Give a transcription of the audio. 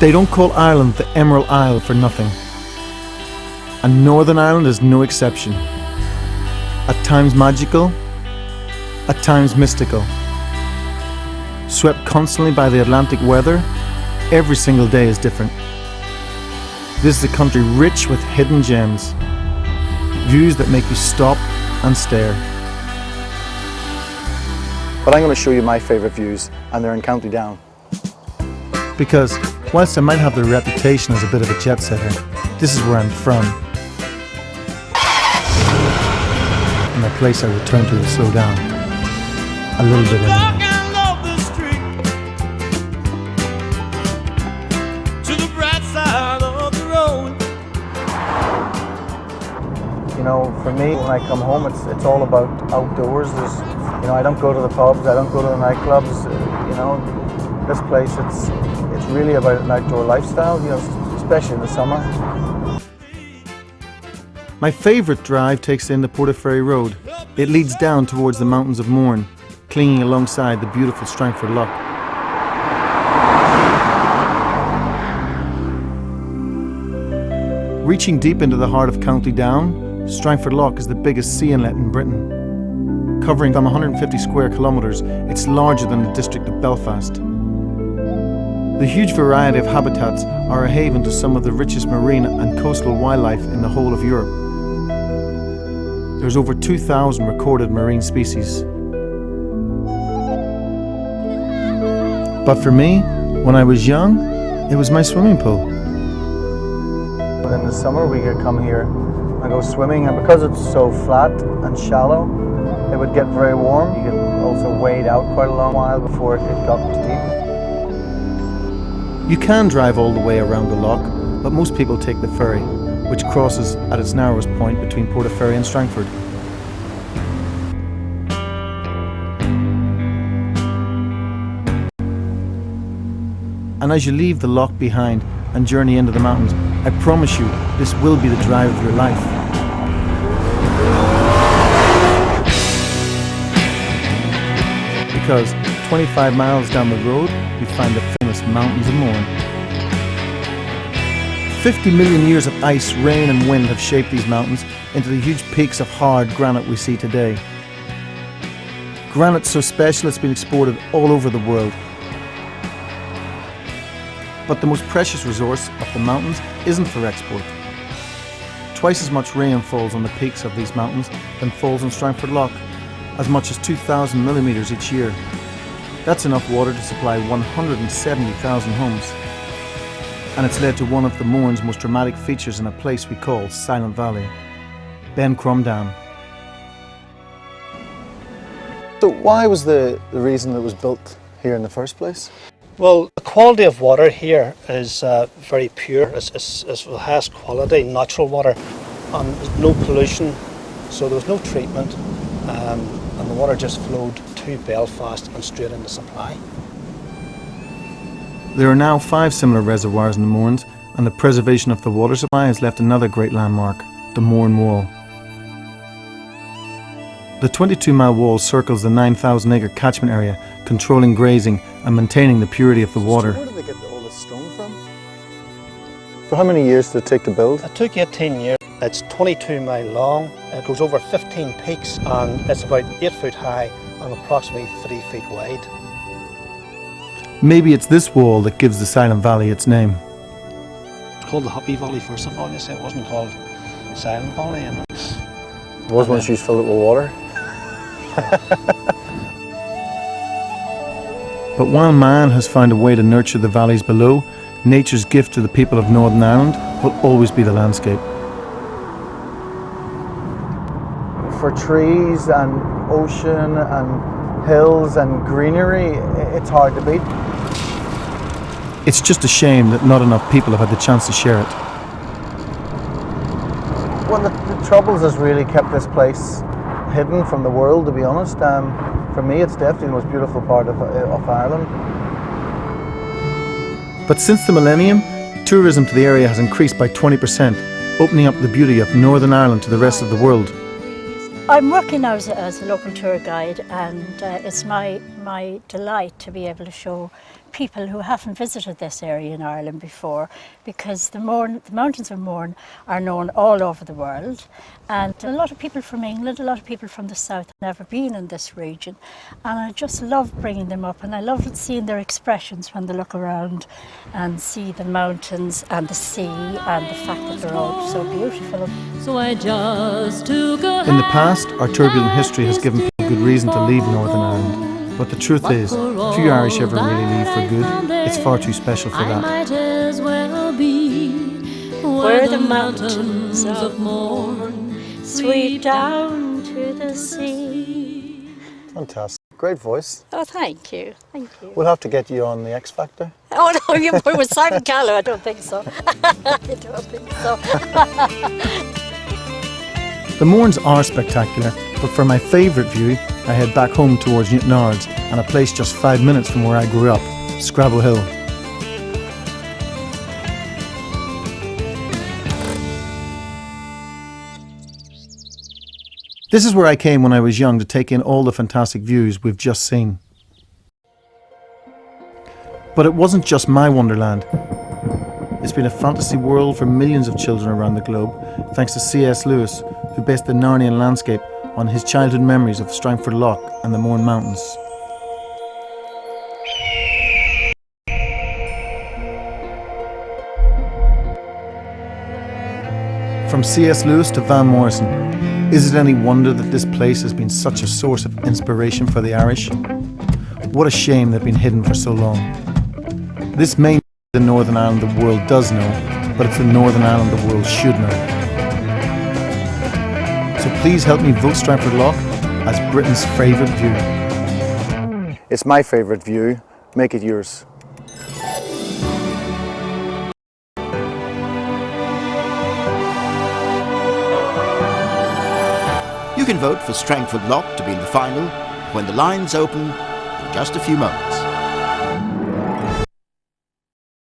They don't call Ireland the Emerald Isle for nothing. And Northern Ireland is no exception. At times magical, at times mystical. Swept constantly by the Atlantic weather, every single day is different. This is a country rich with hidden gems, views that make you stop and stare. But I'm going to show you my favourite views, and they're in County Down. Because whilst I might have the reputation as a bit of a jet setter, this is where I'm from. And a place I return to slow down. A little bit anyway. You know, for me, when I come home, it's all about outdoors. I don't go to the pubs, I don't go to the nightclubs. This place, it's really about an outdoor lifestyle, especially in the summer. My favourite drive takes in the Portaferry Road. It leads down towards the mountains of Mourne, clinging alongside the beautiful Strangford Lough. Reaching deep into the heart of County Down, Strangford Lough is the biggest sea inlet in Britain. Covering some 150 square kilometres, it's larger than the district of Belfast. The huge variety of habitats are a haven to some of the richest marine and coastal wildlife in the whole of Europe. There's over 2,000 recorded marine species. But for me, when I was young, it was my swimming pool. In the summer we could come here and go swimming, and because it's so flat and shallow, it would get very warm. You could also wade out quite a long while before it got deep. You can drive all the way around the loch, but most people take the ferry, which crosses at its narrowest point between Portaferry and Strangford. And as you leave the loch behind and journey into the mountains, I promise you, this will be the drive of your life. Because 25 miles down the road, we find the famous mountains of Mourne. 50 million years of ice, rain and wind have shaped these mountains into the huge peaks of hard granite we see today. Granite so special it's been exported all over the world. But the most precious resource of the mountains isn't for export. Twice as much rain falls on the peaks of these mountains than falls on Strangford Lough, as much as 2,000 millimetres each year. That's enough water to supply 170,000 homes. And it's led to one of the Mourne's most dramatic features in a place we call Silent Valley, Ben Crum Dam. So why was the reason it was built here in the first place? Well, the quality of water here is very pure. It's the highest quality natural water, and there's no pollution, so there was no treatment, and the water just flowed to Belfast and straight into supply. There are now 5 similar reservoirs in the Mournes, and the preservation of the water supply has left another great landmark, the Mourne Wall. The 22-mile wall circles the 9,000-acre catchment area, controlling grazing and maintaining the purity of the water. So where did they get all this stone from? For how many years did it take to build? It took 18 years. It's 22 mile long. It goes over 15 peaks, and it's about 8 foot high and approximately 3 feet wide. Maybe it's this wall that gives the Silent Valley its name. It's called the Happy Valley first of all. You say it wasn't called Silent Valley. It was once you filled it with water. But while man has found a way to nurture the valleys below, nature's gift to the people of Northern Ireland will always be the landscape. For trees and ocean and hills and greenery, it's hard to beat. It's just a shame that not enough people have had the chance to share it. Well, the troubles has really kept this place hidden from the world, to be honest. For me, it's definitely the most beautiful part of Ireland. But since the millennium, tourism to the area has increased by 20%, opening up the beauty of Northern Ireland to the rest of the world. I'm working now as a local tour guide, and it's my delight to be able to show people who haven't visited this area in Ireland before, because the mountains of Mourne are known all over the world, and a lot of people from England, a lot of people from the south have never been in this region, and I just love bringing them up, and I love seeing their expressions when they look around and see the mountains and the sea and the fact that they're all so beautiful. So I just took a In the past, our turbulent history has given people good reason to leave Northern Ireland. But the truth is, few Irish ever really leave for good. It's far too special for I that. might as well be Where the mountains of Mourne sweep down to the sea. Fantastic. Great voice. Oh, thank you. Thank you. We'll have to get you on the X Factor. Oh, no, you were with Simon Callow. I don't think so. I don't think so. The Mournes are spectacular, but for my favourite view, I head back home towards Newtownards and a place just 5 minutes from where I grew up, Scrabble Hill. This is where I came when I was young to take in all the fantastic views we've just seen. But it wasn't just my wonderland. It's been a fantasy world for millions of children around the globe, thanks to C.S. Lewis, who based the Narnian landscape on his childhood memories of Strangford Lough and the Mourne Mountains. From C.S. Lewis to Van Morrison, is it any wonder that this place has been such a source of inspiration for the Irish? What a shame they've been hidden for so long. This may not be the Northern Ireland the world does know, but it's the Northern Ireland the world should know. So please help me vote Strangford Lough as Britain's favourite view. It's my favourite view. Make it yours. You can vote for Strangford Lough to be in the final when the lines open in just a few moments.